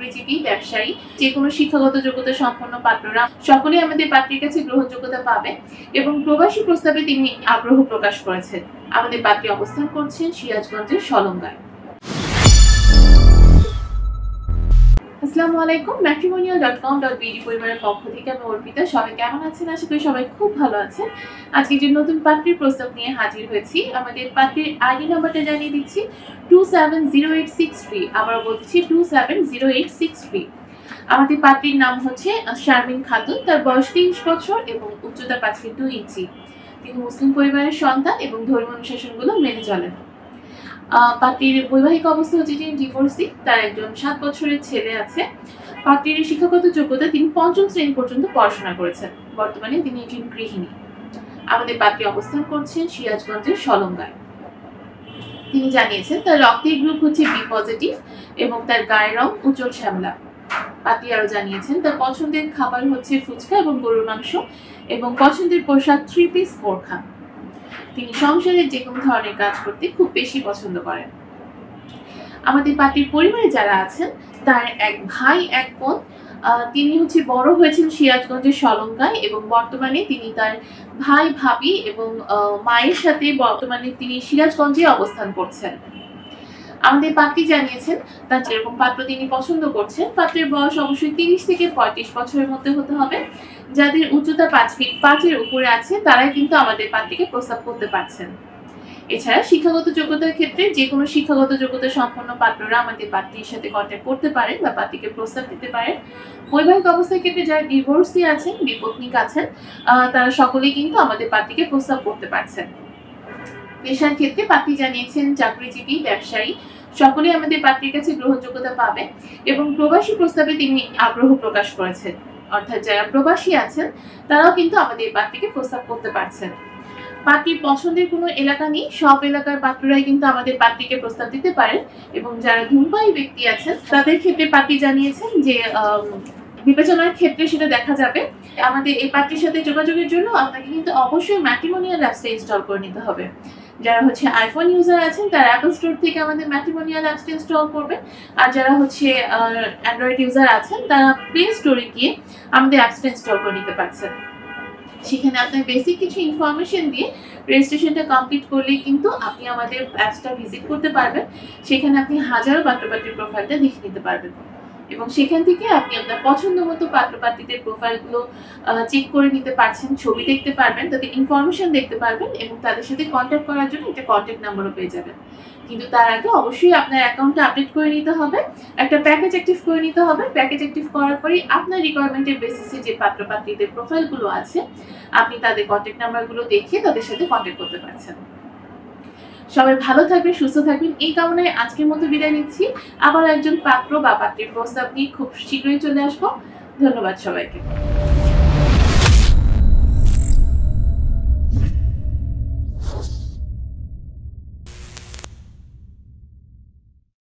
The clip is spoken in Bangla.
চাকরিজীবী, ব্যবসায়ী, যে কোনো শিক্ষাগত যোগ্যতা সম্পন্ন পাত্ররা সকলেই আমাদের পাত্রীর কাছে গ্রহণযোগ্যতা পাবে এবং প্রবাসী প্রস্তাবে তিনি আগ্রহ প্রকাশ করেছেন। আমাদের পাত্রী অবস্থান করছেন সিরাজগঞ্জের সলঙ্গায়। আসসালামু আলাইকুম। matrimonial.com.bd পরিবারের পক্ষ থেকে আমি অর্পিতা। সবাই কেমন আছেন? আশা করি সবাই খুব ভালো আছেন। আজকে যে নতুন পাত্রীর প্রস্তাব নিয়ে হাজির হয়েছি। আমাদের পাত্রীর আইডি নাম্বারটা জানিয়ে দিচ্ছি 270863। আবারও বলছি 270863। আমাদের পাত্রীর নাম হচ্ছে শারমিন খাতুন। তার বয়স 30 বছর এবং উচ্চতা 5 ফিট 2 ইঞ্চি। তিনি মুসলিম পরিবারের সন্তান এবং ধর্মীয় অনুশাসনগুলো মেনে চলেন। পাত্রীর বৈবাহিক অবস্থা হচ্ছে তিনি ডিভোর্সি। তার একজন 7 বছরের ছেলে আছে। পাত্রীর শিক্ষাগত যোগ্যতা তিনি 5ম শ্রেণী পর্যন্ত পড়াশোনা করেছেন। বর্তমানে তিনি একজন গৃহিণী। আমাদের পাত্রী অবস্থান করছেন সিরাজগঞ্জের সলঙ্গায়। তিনি জানিয়েছেন তার রক্তের গ্রুপ হচ্ছে বি পজিটিভ এবং তার গায়ের রং উজ্জ্বল শ্যামলা। পাত্রী আরও জানিয়েছেন তার পছন্দের খাবার হচ্ছে ফুচকা এবং গরুর মাংস এবং পছন্দের পোশাক 3 পিস বোরখা। তিনি সংসারের যে কোনো ধরনের কাজ করতে খুব বেশি পছন্দ করেন। আমাদের পাত্রীর পরিবারে যারা আছেন তার এক ভাই এক বোন। তিনি হচ্ছে বড় হয়েছেন সিরাজগঞ্জের সলঙ্গায় এবং বর্তমানে তিনি তার ভাই ভাবি এবং মায়ের সাথে বর্তমানে তিনি সিরাজগঞ্জে অবস্থান করছেন। আমাদের পাত্রী জানিয়েছেন তার যেরকম পাত্র তিনি পছন্দ করছেন পাত্রের বয়স অবশ্যই 30 থেকে 35 বছরের মধ্যে হতে হবে। যাদের উচ্চতা 5 ফিট 5-এর উপরে আছে তারাই কিন্তু আমাদের পাত্রীকে প্রস্তাব করতে পারছেন। এছাড়া শিক্ষাগত যোগ্যতার ক্ষেত্রে যে কোনো শিক্ষাগত যোগ্যতা সম্পন্ন পাত্ররা আমাদের পাত্রীর সাথে কন্ট্যাক্ট করতে পারেন বা পাত্রীকে প্রস্তাব দিতে পারেন। বৈবাহিক অবস্থার ক্ষেত্রে যারা ডিভোর্সি আছেন, বিপত্নিক আছেন, তারা সকলেই কিন্তু আমাদের পাত্রীকে প্রস্তাব করতে পারছেন। পেশার ক্ষেত্রে পাত্রী জানিয়েছেন চাকরিজীবী, ব্যবসায়ী সকলেই আমাদের পাত্রীর কাছে গ্রহণযোগ্যতা পাবে এবং প্রবাসী প্রস্তাবে তিনি আগ্রহ প্রকাশ করেছেন। অর্থাৎ যারা প্রবাসী আছেন তারাও কিন্তু আমাদের পাত্রীকে প্রস্তাব করতে পারছেন। পাত্রীর পছন্দের কোনো এলাকা নেই, সব এলাকার পাত্ররাই কিন্তু আমাদের পাত্রীকে প্রস্তাব দিতে পারেন এবং যারা ধূমপায়ী ব্যক্তি আছেন তাদের ক্ষেত্রে পাত্রী জানিয়েছেন যে বিবেচনার ক্ষেত্রে সেটা দেখা যাবে। আমাদের এই পাত্রীর সাথে যোগাযোগের জন্য আপনাকে কিন্তু অবশ্যই ম্যাট্রিমোনিয়াল অ্যাপসটা ইনস্টল করে নিতে হবে। যারা হচ্ছে আইফোন ইউজার আছেন তারা অ্যাপল স্টোর থেকে আমাদের ম্যাট্রিমোনিয়াল অ্যাপসটা ইনস্টল করবে, আর যারা হচ্ছে অ্যান্ড্রয়েড ইউজার আছেন তারা প্লে স্টোরে গিয়ে আমাদের অ্যাপসটা ইনস্টল করে নিতে পারছেন। সেখানে আপনার বেসিক কিছু ইনফরমেশন দিয়ে রেজিস্ট্রেশনটা কমপ্লিট করলেই কিন্তু আপনি আমাদের অ্যাপসটা ভিজিট করতে পারবেন। সেখানে আপনি হাজারো পাত্রপাত্রীর প্রোফাইলটা দেখে নিতে পারবেন এবং সেখান থেকে আপনি আপনার পছন্দ মতো পাত্রপাত্রীদের প্রোফাইলগুলো চেক করে নিতে পারছেন, ছবি দেখতে পারবেন, তাদের ইনফরমেশন দেখতে পারবেন এবং তাদের সাথে কন্ট্যাক্ট করার জন্য একটা কন্ট্যাক্ট নাম্বারও পেয়ে যাবেন। কিন্তু তার আগে অবশ্যই আপনার অ্যাকাউন্টটা আপডেট করে নিতে হবে, একটা প্যাকেজ অ্যাক্টিভ করে নিতে হবে। প্যাকেজ অ্যাক্টিভ করার পরেই আপনার রিকোয়ারমেন্টের বেসিসে যে পাত্রপাত্রীদের প্রোফাইলগুলো আছে আপনি তাদের কন্ট্যাক্ট নাম্বারগুলো দেখিয়ে তাদের সাথে কন্ট্যাক্ট করতে পারছেন। সবাই ভালো থাকবেন, সুস্থ থাকবেন এই কামনায় আজকের মতো বিদায় নিচ্ছি। আবার একজন পাত্র বা পাত্রীর প্রস্তাব নিয়ে খুব শীঘ্রই চলে আসবো। ধন্যবাদ সবাইকে।